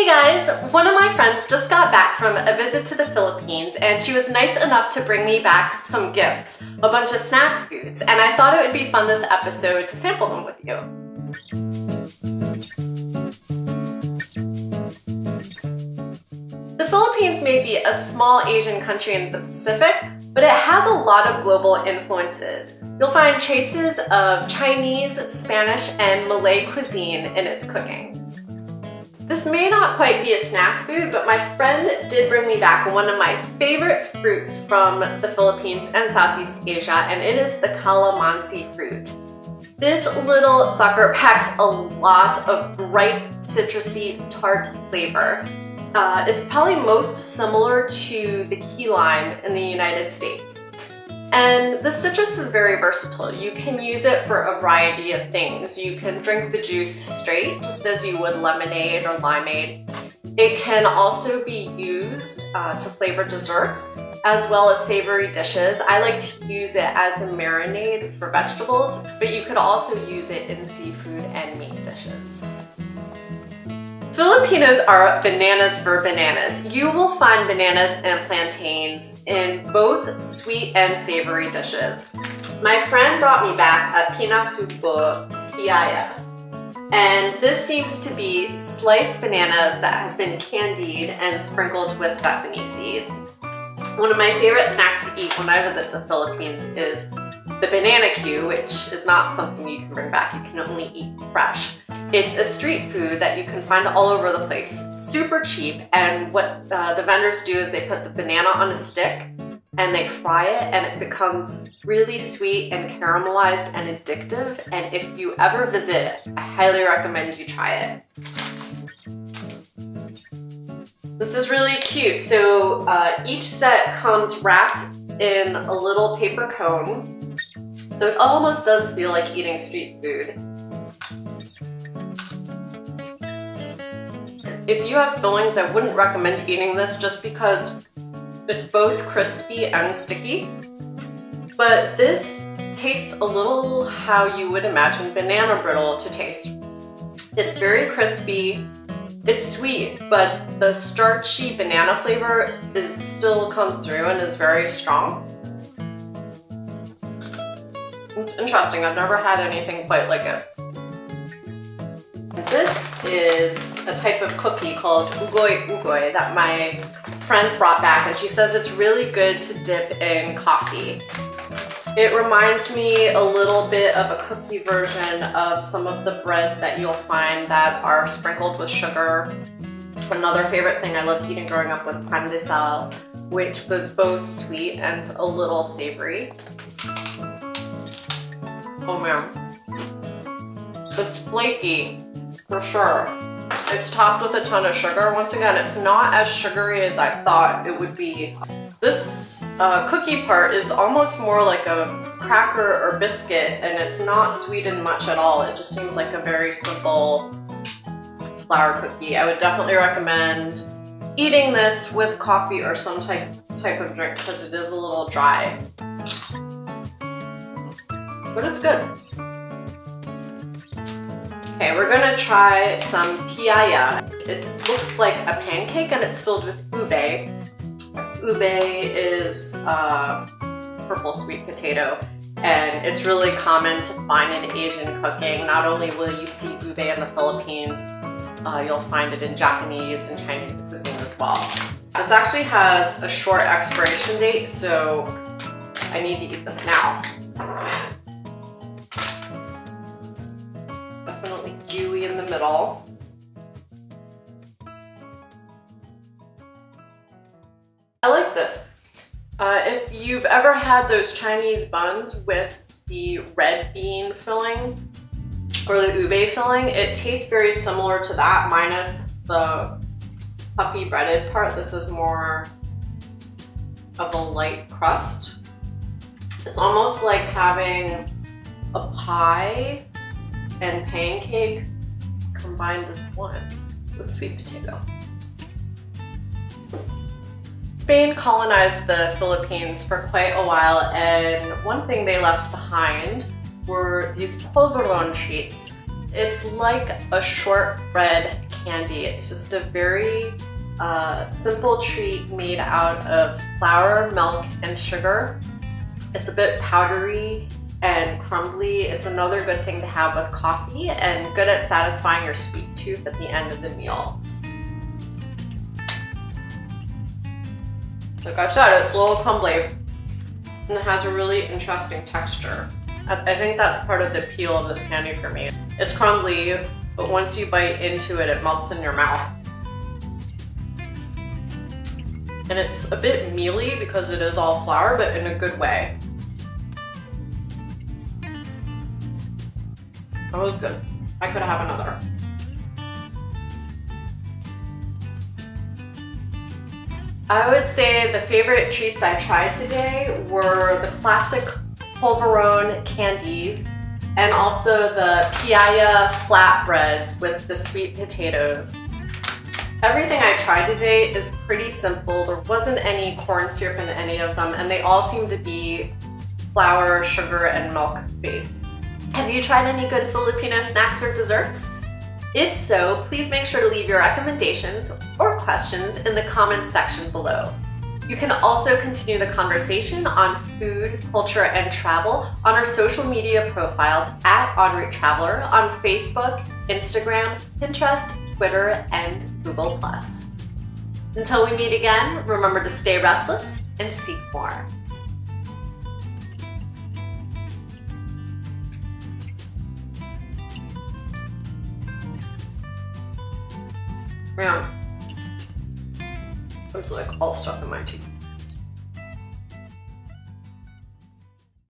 guys! One of my friends just got back from a visit to the Philippines and she was nice enough to bring me back some gifts, a bunch of snack foods, and I thought it would be fun this episode to sample them with you. The Philippines may be a small Asian country in the Pacific, but it has a lot of global influences. You'll find traces of Chinese, Spanish, and Malay cuisine in its cooking. This may not quite be a snack food, but my friend did bring me back one of my favorite fruits from the Philippines and Southeast Asia, and it is the calamansi fruit. This little sucker packs a lot of bright, citrusy, tart flavor. It's probably most similar to the key lime in the United States. And the citrus is very versatile. You can use it for a variety of things. You can drink the juice straight, just as you would lemonade or limeade. It can also be used to flavor desserts, as well as savory dishes. I like to use it as a marinade for vegetables, but you could also use it in seafood and meat dishes. Filipinos are bananas for bananas. You will find bananas and plantains in both sweet and savory dishes. My friend brought me back a pinasupo piaya, and this seems to be sliced bananas that have been candied and sprinkled with sesame seeds. One of my favorite snacks to eat when I visit the Philippines is the banana queue, which is not something you can bring back. You can only eat fresh. It's a street food that you can find all over the place. Super cheap, and what the vendors do is they put the banana on a stick and they fry it, and it becomes really sweet and caramelized and addictive. And if you ever visit, I highly recommend you try it. This is really cute. So each set comes wrapped in a little paper cone. So it almost does feel like eating street food. If you have fillings, I wouldn't recommend eating this just because it's both crispy and sticky. But this tastes a little how you would imagine banana brittle to taste. It's very crispy, it's sweet, but the starchy banana flavor still comes through and is very strong. It's interesting, I've never had anything quite like it. This is a type of cookie called ugoy ugoy that my friend brought back, and she says it's really good to dip in coffee. It reminds me a little bit of a cookie version of some of the breads that you'll find that are sprinkled with sugar. Another favorite thing I loved eating growing up was pan de sal, which was both sweet and a little savory. Oh man, it's flaky. For sure. It's topped with a ton of sugar. Once again, it's not as sugary as I thought it would be. This cookie part is almost more like a cracker or biscuit, and it's not sweetened much at all. It just seems like a very simple flour cookie. I would definitely recommend eating this with coffee or some type of drink because it is a little dry. But it's good. Okay, we're gonna try some piaya. It looks like a pancake and it's filled with ube. Ube is purple sweet potato, and it's really common to find in Asian cooking. Not only will you see ube in the Philippines, you'll find it in Japanese and Chinese cuisine as well. This actually has a short expiration date, so I need to eat this now. Definitely gooey in the middle. I like this. If you've ever had those Chinese buns with the red bean filling or the ube filling, it tastes very similar to that, minus the puffy breaded part. This is more of a light crust. It's almost like having a pie and pancake combined as one with sweet potato. Spain colonized the Philippines for quite a while, and one thing they left behind were these Clover Lawn treats. It's like a shortbread candy. It's just a very simple treat made out of flour, milk, and sugar. It's a bit powdery and crumbly. It's another good thing to have with coffee and good at satisfying your sweet tooth at the end of the meal. Like I said, it's a little crumbly and it has a really interesting texture. I think that's part of the appeal of this candy for me. It's crumbly, but once you bite into it, it melts in your mouth. And it's a bit mealy because it is all flour, but in a good way. That was good. I could have another. I would say the favorite treats I tried today were the classic Clover Lawn candies and also the piaya flatbreads with the sweet potatoes. Everything I tried today is pretty simple. There wasn't any corn syrup in any of them, and they all seem to be flour, sugar, and milk based. Have you tried any good Filipino snacks or desserts? If so, please make sure to leave your recommendations or questions in the comments section below. You can also continue the conversation on food, culture, and travel on our social media profiles at En Route Traveler on Facebook, Instagram, Pinterest, Twitter, and Google+. Until we meet again, remember to stay restless and seek more. Man, it's like all stuck in my teeth.